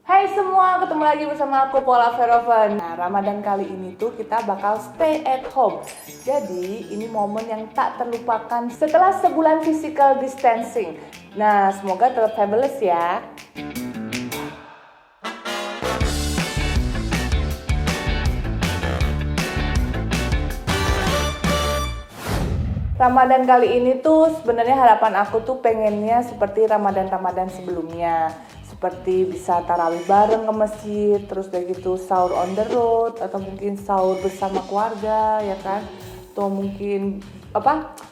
Hai semua, ketemu lagi bersama aku Paula Veroven. Nah, Ramadan kali ini tuh kita bakal stay at home. Jadi, ini momen yang tak terlupakan setelah sebulan physical distancing. Nah, semoga tetap fabulous ya. Ramadan kali ini tuh sebenarnya harapan aku tuh pengennya seperti Ramadan-Ramadan sebelumnya. Seperti bisa tarawih bareng ke masjid, terus kayak gitu sahur on the road, atau mungkin sahur bersama keluarga, ya kan? Atau mungkin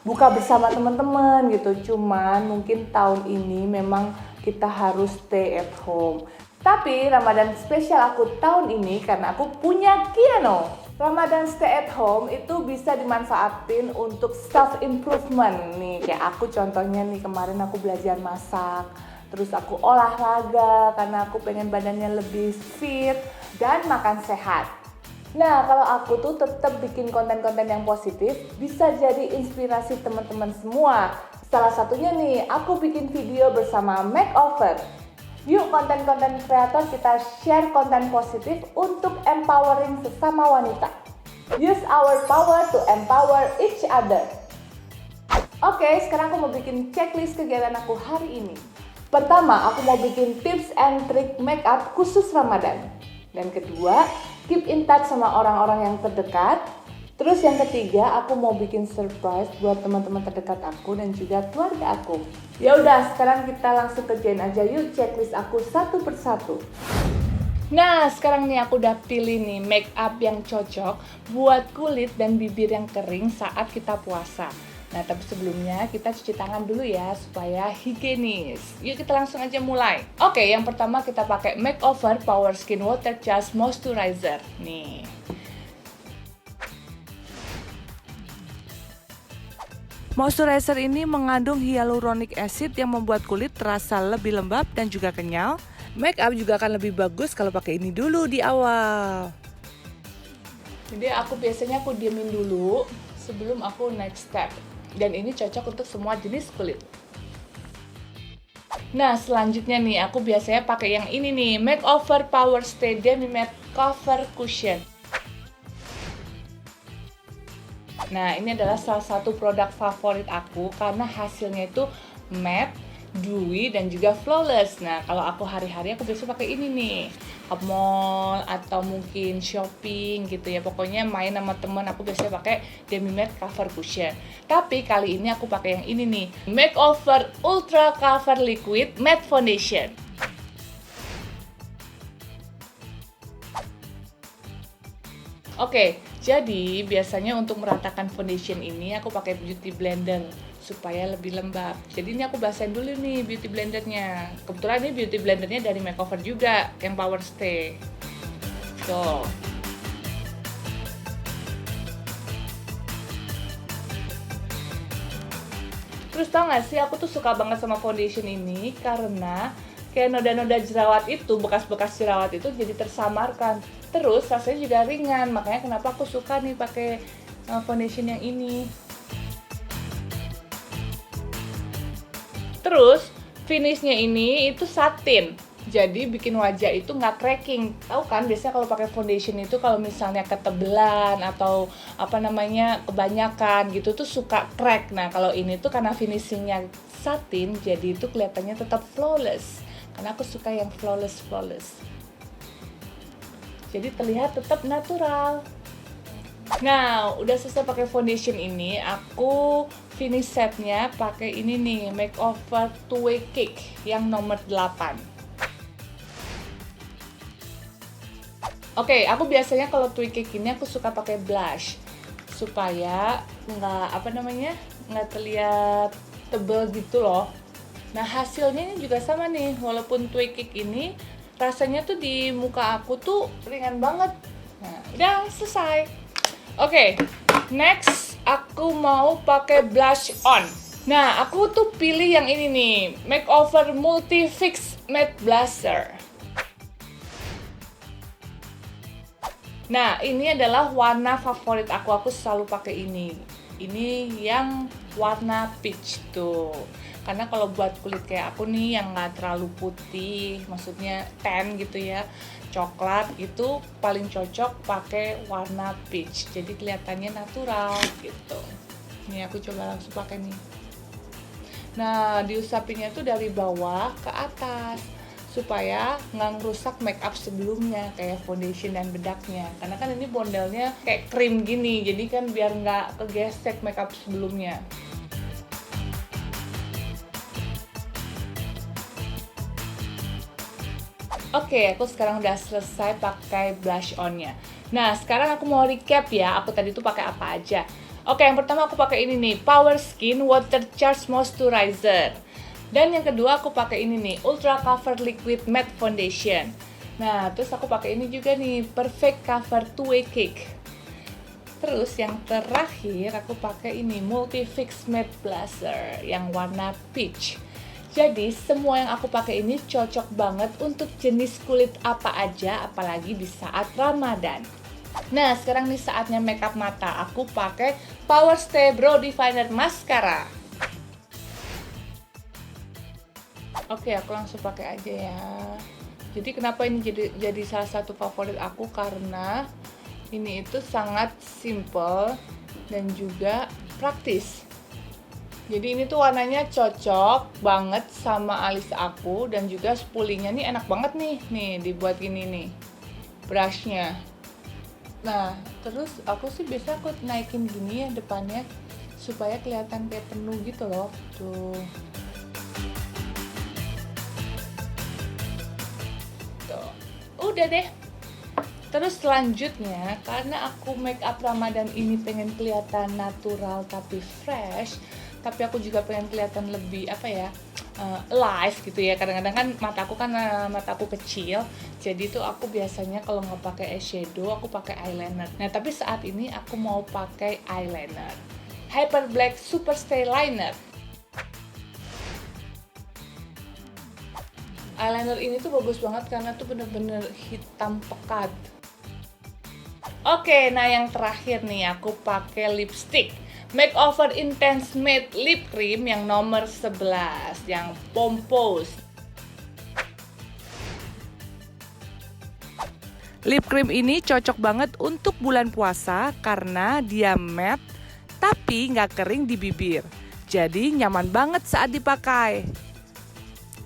buka bersama teman-teman gitu. Cuman mungkin tahun ini memang kita harus stay at home. Tapi Ramadan spesial aku tahun ini karena aku punya Kiano. Ramadan stay at home itu bisa dimanfaatin untuk self improvement nih. Kayak aku contohnya nih, kemarin aku belajar masak, terus aku olahraga karena aku pengen badannya lebih fit dan makan sehat. Nah, kalau aku tuh tetap bikin konten-konten yang positif, bisa jadi inspirasi teman-teman semua. Salah satunya nih, aku bikin video bersama Makeover. Yuk konten-konten kreator kita share konten positif untuk empowering sesama wanita. Use our power to empower each other. Oke, sekarang aku mau bikin checklist kegiatan aku hari ini. Pertama, aku mau bikin tips and trick makeup khusus Ramadan. Dan kedua, keep in touch sama orang-orang yang terdekat. Terus yang ketiga, aku mau bikin surprise buat teman-teman terdekat aku dan juga keluarga aku. Ya udah, sekarang kita langsung kerjain aja yuk checklist aku satu persatu. Nah, sekarang nih aku udah pilih nih make up yang cocok buat kulit dan bibir yang kering saat kita puasa. Nah, tapi sebelumnya kita cuci tangan dulu ya supaya higienis. Yuk kita langsung aja mulai. Oke, yang pertama kita pakai Makeover Power Skin Water Charge Moisturizer. Nih. Moisturizer ini mengandung hyaluronic acid yang membuat kulit terasa lebih lembab dan juga kenyal. Make up juga akan lebih bagus kalau pakai ini dulu di awal. Jadi aku biasanya diemin dulu sebelum aku next step. Dan ini cocok untuk semua jenis kulit. Nah, selanjutnya nih aku biasanya pakai yang ini nih, Makeover Power Stay Demi Matte Cover Cushion. Nah, ini adalah salah satu produk favorit aku karena hasilnya itu matte, dewy, dan juga flawless. Nah, kalau aku hari-hari aku biasa pakai ini nih, ke mall atau mungkin shopping gitu ya. Pokoknya main sama temen aku biasanya pakai Demi Matte Cover Cushion. Tapi kali ini aku pakai yang ini nih, Makeover Ultra Cover Liquid Matte Foundation. Oke, jadi biasanya untuk meratakan foundation ini aku pakai beauty blender supaya lebih lembab. Jadi ini aku basahin dulu nih beauty blendernya. Kebetulan ini beauty blendernya dari Makeover juga, yang Power Stay. Tuh. Terus tau gak sih, aku tuh suka banget sama foundation ini karena kayak noda-noda jerawat itu, bekas-bekas jerawat itu jadi tersamarkan. Terus rasanya juga ringan, makanya kenapa aku suka nih pakai foundation yang ini. Terus finishnya ini itu satin, jadi bikin wajah itu nggak cracking. Tahu kan biasanya kalau pakai foundation itu kalau misalnya ketebelan atau kebanyakan gitu tuh suka crack. Nah kalau ini tuh karena finishingnya satin, jadi itu kelihatannya tetap flawless. Karena aku suka yang flawless. Jadi terlihat tetap natural. Nah, udah selesai pakai foundation ini, aku finish setnya pakai ini nih, Makeover Two-Way Cake yang nomor 8. Oke, aku biasanya kalau Two-Way Cake ini aku suka pakai blush supaya nggak terlihat tebel gitu loh. Nah, hasilnya ini juga sama nih, walaupun Two-Way Cake ini rasanya tuh di muka aku tuh ringan banget. Nah, udah selesai. Oke, next aku mau pakai blush on. Nah, aku tuh pilih yang ini nih, Makeover Multi Fix Matte Blusher. Nah, ini adalah warna favorit aku selalu pakai ini. Ini yang warna peach tuh. Karena kalau buat kulit kayak aku nih yang nggak terlalu putih, maksudnya tan gitu ya, coklat, itu paling cocok pakai warna peach. Jadi kelihatannya natural gitu. Nih aku coba langsung pakai nih. Nah, diusapinnya tuh dari bawah ke atas supaya nggak ngerusak make up sebelumnya kayak foundation dan bedaknya. Karena kan ini modelnya kayak krim gini, jadi kan biar nggak kegesek make up sebelumnya. Oke, aku sekarang udah selesai pakai blush on-nya. Nah, sekarang aku mau recap ya, aku tadi tuh pakai apa aja. Oke, yang pertama aku pakai ini nih, Power Skin Water Charge Moisturizer. Dan yang kedua aku pakai ini nih, Ultra Cover Liquid Matte Foundation. Nah, terus aku pakai ini juga nih, Perfect Cover 2-Way Cake. Terus yang terakhir aku pakai ini, Multi Fix Matte Blusher yang warna peach. Jadi semua yang aku pakai ini cocok banget untuk jenis kulit apa aja, apalagi di saat Ramadan. Nah, sekarang nih saatnya makeup mata. Aku pakai Power Stay Brow Definer Mascara. Oke, aku langsung pakai aja ya. Jadi kenapa ini jadi salah satu favorit aku, karena ini itu sangat simple dan juga praktis. Jadi ini tuh warnanya cocok banget sama alis aku, dan juga spoolingnya nih enak banget nih dibuat gini nih brushnya. Nah, terus aku sih biasa aku naikin gini ya depannya supaya kelihatan kayak penuh gitu loh. Tuh. Tuh. Udah deh. Terus selanjutnya, karena aku make up Ramadan ini pengen kelihatan natural tapi fresh, tapi aku juga pengen kelihatan lebih alive gitu ya. Kadang-kadang kan mataku kecil, jadi tuh aku biasanya kalau nggak pakai eyeshadow aku pakai eyeliner. Nah, tapi saat ini aku mau pakai eyeliner Hyper Black Super Stay Liner. Eyeliner ini tuh bagus banget karena tuh bener-bener hitam pekat. Oke, nah yang terakhir nih aku pakai lipstick Makeover Intense Matte Lip Cream yang nomor 11, yang Pompous. Lip cream ini cocok banget untuk bulan puasa karena dia matte tapi nggak kering di bibir. Jadi nyaman banget saat dipakai.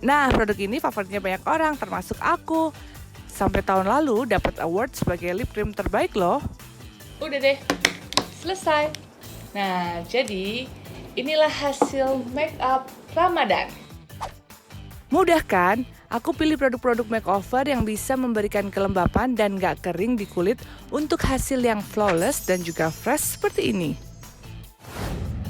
Nah, produk ini favoritnya banyak orang, termasuk aku. Sampai tahun lalu dapat award sebagai lip cream terbaik loh. Udah deh, selesai. Nah, jadi inilah hasil make up Ramadan. Mudah kan? Aku pilih produk-produk makeover yang bisa memberikan kelembapan dan gak kering di kulit untuk hasil yang flawless dan juga fresh seperti ini.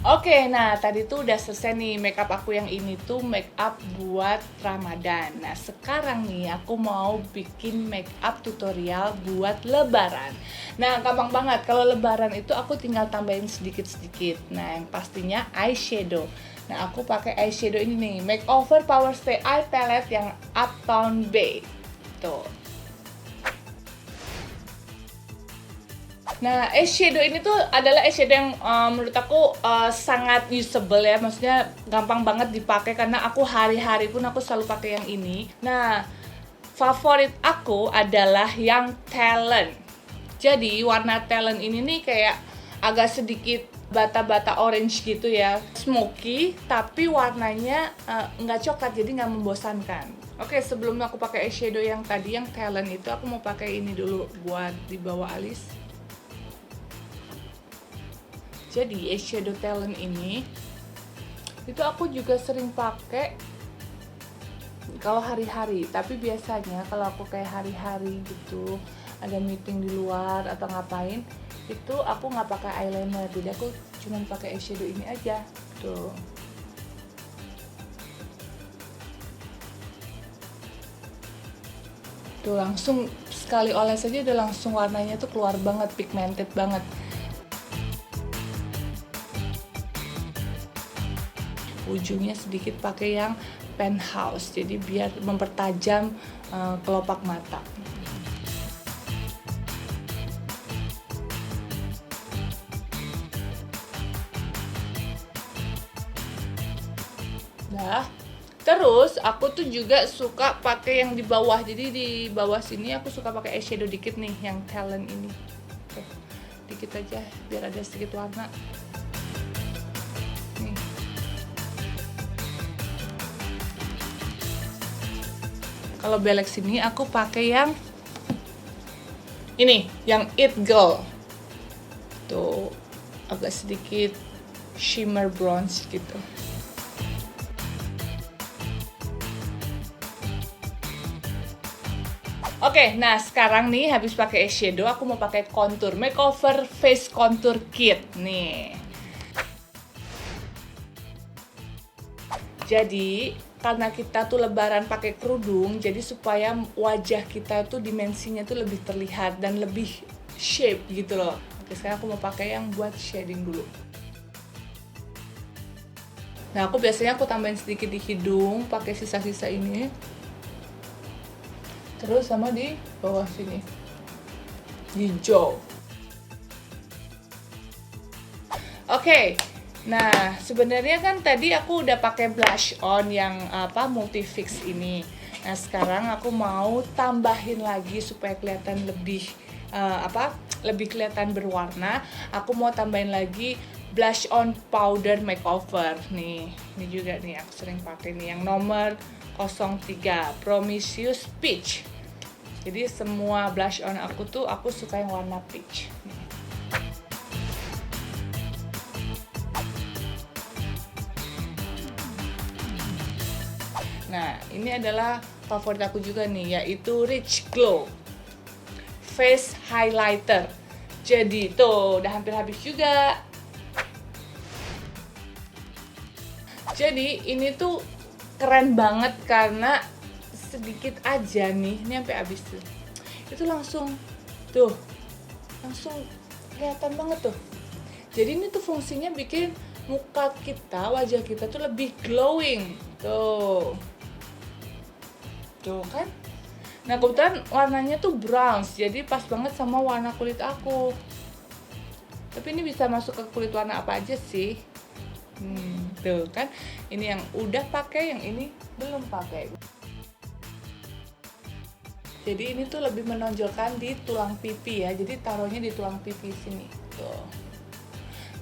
Oke, nah tadi tuh udah selesai nih makeup aku yang ini tuh makeup buat Ramadan. Nah sekarang nih aku mau bikin makeup tutorial buat Lebaran. Nah gampang banget, kalau Lebaran itu aku tinggal tambahin sedikit-sedikit. Nah yang pastinya eyeshadow. Nah aku pakai eyeshadow ini nih, Makeover Power Stay Eye Palette yang Uptown Bay. Tuh. Nah, eyeshadow ini tuh adalah eyeshadow yang menurut aku sangat usable ya, maksudnya gampang banget dipakai karena aku hari-hari pun aku selalu pakai yang ini. Nah, favorit aku adalah yang Talent. Jadi warna Talent ini nih kayak agak sedikit bata-bata orange gitu ya, smoky tapi warnanya nggak coklat, jadi nggak membosankan. Oke, sebelum aku pakai eyeshadow yang tadi yang Talent itu, aku mau pakai ini dulu buat di bawah alis. Jadi eyeshadow Talent ini itu aku juga sering pakai kalau hari-hari, tapi biasanya kalau aku kayak hari-hari gitu ada meeting di luar atau ngapain, itu aku nggak pakai eyeliner, jadi aku cuma pakai eyeshadow ini aja tuh. Tuh langsung sekali oles aja udah langsung warnanya tuh keluar banget, pigmented banget. Ujungnya sedikit pakai yang penthouse, jadi biar mempertajam kelopak mata. aja. Terus aku tuh juga suka pakai yang di bawah. Jadi di bawah sini aku suka pakai eyeshadow dikit nih, yang Talent ini. Oke, dikit aja biar ada sedikit warna. Nih. Kalau belek sini aku pakai yang ini, yang It Girl. Tuh agak sedikit shimmer bronze gitu. Oke, nah sekarang nih habis pakai eyeshadow, aku mau pakai contour, makeover face contour kit nih. Jadi karena kita tuh lebaran pakai kerudung, jadi supaya wajah kita tuh dimensinya tuh lebih terlihat dan lebih shape gitu loh. Oke, sekarang aku mau pakai yang buat shading dulu. Nah, aku biasanya tambahin sedikit di hidung, pakai sisa-sisa ini. Terus sama di bawah sini, hijau. Oke, nah sebenarnya kan tadi aku udah pakai blush on yang multifix ini. Nah sekarang aku mau tambahin lagi supaya kelihatan lebih lebih kelihatan berwarna. Aku mau tambahin lagi blush on powder makeover nih. Ini juga nih aku sering pakai nih yang nomor 03 Promiscuous Peach. Jadi semua blush on aku suka yang warna peach. Nah, ini adalah favorit aku juga nih, yaitu Rich Glow Face Highlighter. Jadi tuh udah hampir habis juga. Jadi ini tuh keren banget karena sedikit aja nih, ini sampai habis tuh. Itu langsung kelihatan banget tuh. Jadi ini tuh fungsinya bikin muka kita, wajah kita tuh lebih glowing. Tuh kan. Nah kebetulan warnanya tuh brown, jadi pas banget sama warna kulit aku. Tapi ini bisa masuk ke kulit warna apa aja sih. Tuh kan, ini yang udah pakai, yang ini belum pakai. Jadi ini tuh lebih menonjolkan di tulang pipi ya, jadi taruhnya di tulang pipi sini. Tuh.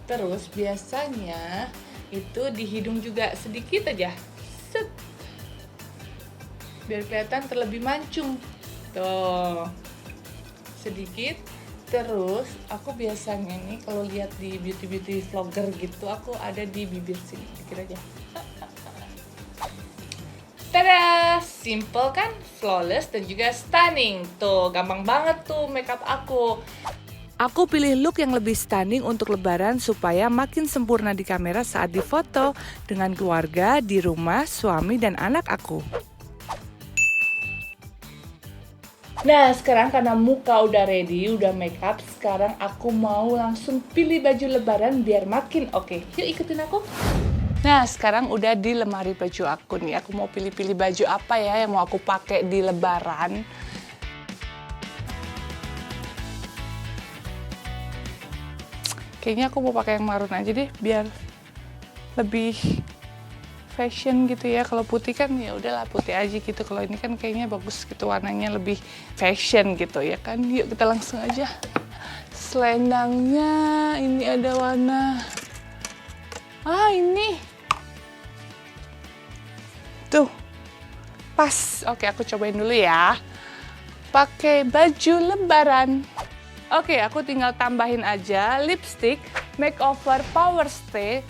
Terus biasanya itu di hidung juga sedikit aja, set, biar kelihatan terlebih mancung. Tuh, sedikit. Terus aku biasanya nih kalau lihat di beauty vlogger gitu, aku ada di bibir sini, dikit aja. Tada, simple kan, flawless dan juga stunning. Tuh, gampang banget tuh makeup aku. Aku pilih look yang lebih stunning untuk lebaran supaya makin sempurna di kamera saat difoto dengan keluarga, di rumah, suami dan anak aku. Nah sekarang karena muka udah ready, udah makeup, sekarang aku mau langsung pilih baju lebaran biar makin oke. Yuk ikutin aku. Nah sekarang udah di lemari baju aku nih. Aku mau pilih-pilih baju apa ya yang mau aku pakai di lebaran. Kayaknya aku mau pakai yang marun aja deh biar lebih fashion gitu ya. Kalau putih kan ya udahlah putih aja gitu. Kalau ini kan kayaknya bagus gitu, warnanya lebih fashion gitu ya kan. Yuk kita langsung aja. Selendangnya ini ada warna ini tuh pas. Oke, aku cobain dulu ya. Pakai baju lebaran. Oke, aku tinggal tambahin aja lipstick Makeover Power Stay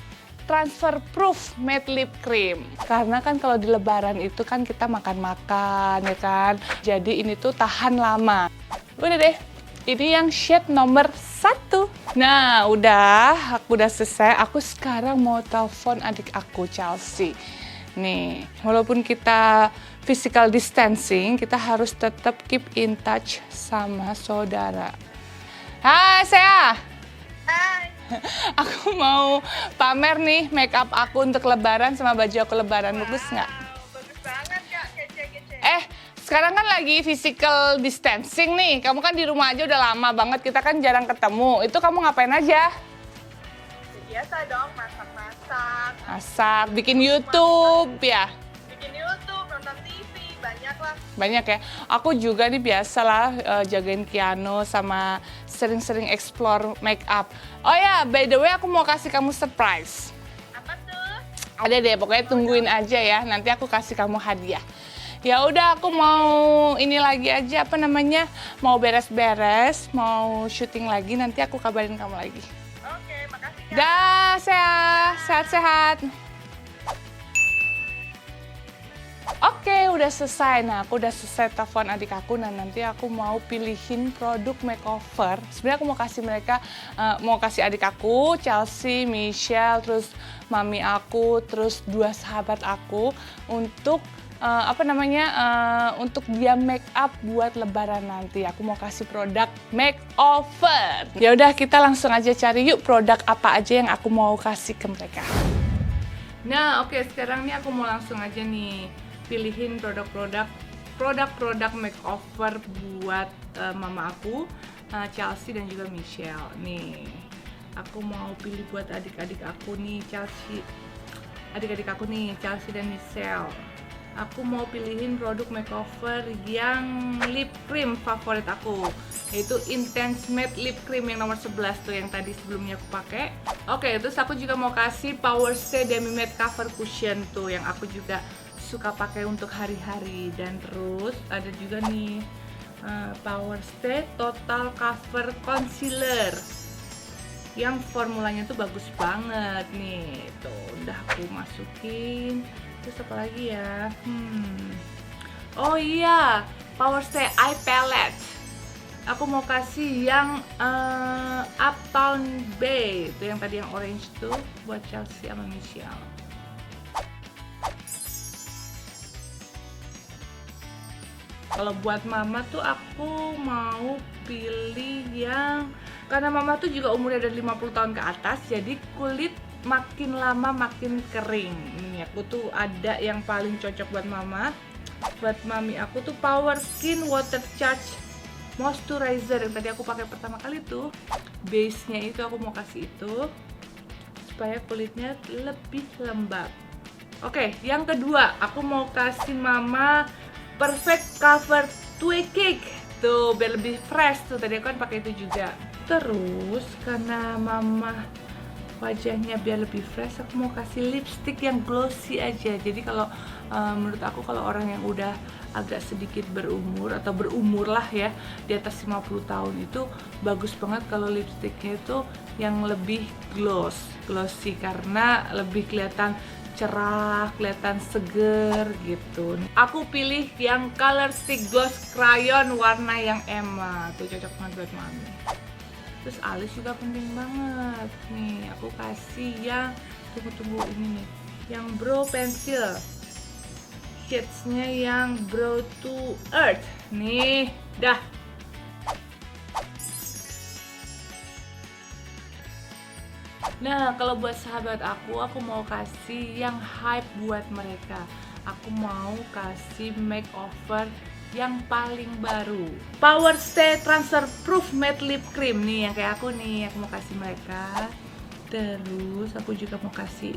Transfer Proof Matte Lip Cream. Karena kan kalau di lebaran itu kan kita makan-makan ya kan. Jadi ini tuh tahan lama. Udah deh, ini yang shade nomor 1. Nah udah, aku udah selesai. Aku sekarang mau telepon adik aku Chelsea. Nih, walaupun kita physical distancing, kita harus tetap keep in touch sama saudara. Hai Sea. Hai. Aku mau pamer nih makeup aku untuk lebaran sama baju aku lebaran. Bagus nggak? Bagus banget Kak, kece-kece. Sekarang kan lagi physical distancing nih. Kamu kan di rumah aja udah lama banget, kita kan jarang ketemu. Itu kamu ngapain aja? Biasa dong, masak-masak. Masak, bikin YouTube ya. bikin YouTube, nonton TV, banyak lah. Banyak ya. Aku juga nih biasalah jagain Kiano sama sering-sering explore make up. Oh ya, by the way aku mau kasih kamu surprise. Apa tuh? Ada deh, pokoknya tungguin aja ya. Nanti aku kasih kamu hadiah. Ya udah, aku mau ini lagi aja apa namanya? Mau beres-beres, mau syuting lagi. Nanti aku kabarin kamu lagi. Oke, makasih Kak. Dah, sehat-sehat. Oke, udah selesai. Nah, aku udah selesai telepon adik aku. Nah, nanti aku mau pilihin produk makeover. Sebenarnya aku mau kasih mereka, mau kasih adik aku, Chelsea, Michelle, terus mami aku, terus 2 sahabat aku untuk untuk dia make up buat lebaran nanti. Aku mau kasih produk makeover. Ya udah, kita langsung aja cari yuk produk apa aja yang aku mau kasih ke mereka. Nah, oke, sekarang nih aku mau langsung aja nih pilihin produk-produk makeover buat mama aku, Chelsea dan juga Michelle. Nih, aku mau pilih buat adik-adik aku nih, Chelsea dan Michelle. Aku mau pilihin produk makeover yang lip cream favorit aku, yaitu Intense Matte Lip Cream yang nomor 11 tuh, yang tadi sebelumnya aku pakai. Oke, terus aku juga mau kasih Power Stay Demi Matte Cover Cushion tuh, yang aku juga suka pakai untuk hari-hari. Dan terus ada juga nih Power Stay Total Cover Concealer yang formulanya tuh bagus banget nih. Tuh, udah aku masukin. Terus apa lagi ya? Oh iya, Power Stay Eye Palette. Aku mau kasih yang Uptown Bay, itu yang tadi yang orange tuh, buat Chelsea sama Michelle. Kalau buat mama tuh aku mau pilih yang, karena mama tuh juga umurnya dari 50 tahun ke atas, jadi kulit makin lama makin kering. Ini aku tuh ada yang paling cocok buat mama. Buat mami aku tuh Power Skin Water Charge Moisturizer yang tadi aku pakai pertama kali tuh. Base-nya itu aku mau kasih itu supaya kulitnya lebih lembab. Oke, yang kedua aku mau kasih mama Perfect Cover Twig Cake. Tuh, biar lebih fresh tuh. Tadi aku kan pakai itu juga. Terus karena mama wajahnya biar lebih fresh, aku mau kasih lipstick yang glossy aja. Jadi kalau menurut aku kalau orang yang udah agak sedikit berumur atau berumur lah ya, di atas 50 tahun itu bagus banget kalau lipsticknya itu yang lebih glossy, karena lebih kelihatan cerah, kelihatan seger gitu. Aku pilih yang Color Stick Gloss Crayon warna yang Emma. Tuh cocok banget buat mami. Terus alis juga penting banget. Nih, aku kasih yang tunggu ini nih, yang Brow Pencil. Shades-nya yang Brow to Earth. Nih, dah. Nah, kalau buat sahabat aku mau kasih yang hype buat mereka. Aku mau kasih makeover yang paling baru, Power Stay Transfer Proof Matte Lip Cream nih, yang kayak aku nih, aku mau kasih mereka. Terus aku juga mau kasih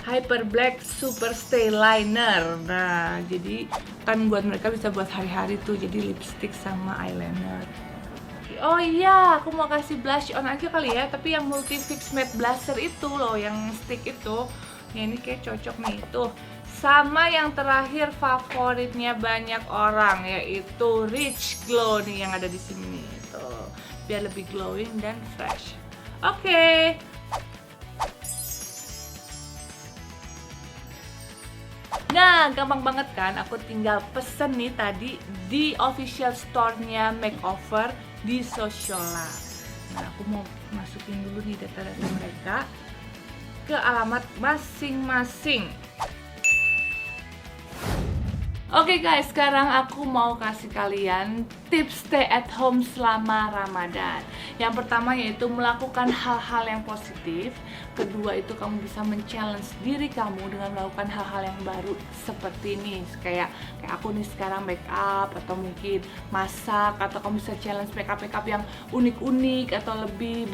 Hyper Black Super Stay Liner. Nah, jadi kan buat mereka bisa buat hari-hari tuh, jadi lipstick sama eyeliner. Oh iya, aku mau kasih blush on aja kali ya, tapi yang Multi Fix Matte Blusher itu loh, yang stick itu. Ya, ini kayak cocok nih, tuh. Sama yang terakhir favoritnya banyak orang, yaitu Rich Glow nih yang ada di sini tuh, biar lebih glowing dan fresh. Oke. Nah, gampang banget kan? Aku tinggal pesen nih tadi di official store-nya Makeover di Sociola. Nah, aku mau masukin dulu nih data-data mereka ke alamat masing-masing. Oke guys, sekarang aku mau kasih kalian tips stay at home selama Ramadan. Yang pertama yaitu melakukan hal-hal yang positif. Kedua itu kamu bisa men-challenge diri kamu dengan melakukan hal-hal yang baru seperti ini. Kayak aku nih sekarang make up, atau mungkin masak, atau kamu bisa challenge make up yang unik-unik atau lebih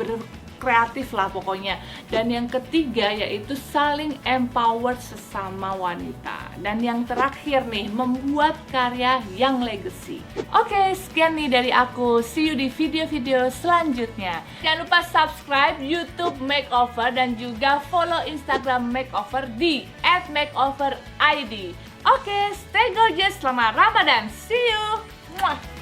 kreatif lah pokoknya. Dan yang ketiga yaitu saling empower sesama wanita. Dan yang terakhir nih, membuat karya yang legacy. Oke, sekian nih dari aku. See you di video-video selanjutnya. Jangan lupa subscribe YouTube Makeover dan juga follow Instagram Makeover di @makeoverid. Oke, stay gorgeous, selamat Ramadan. See you. Mwah.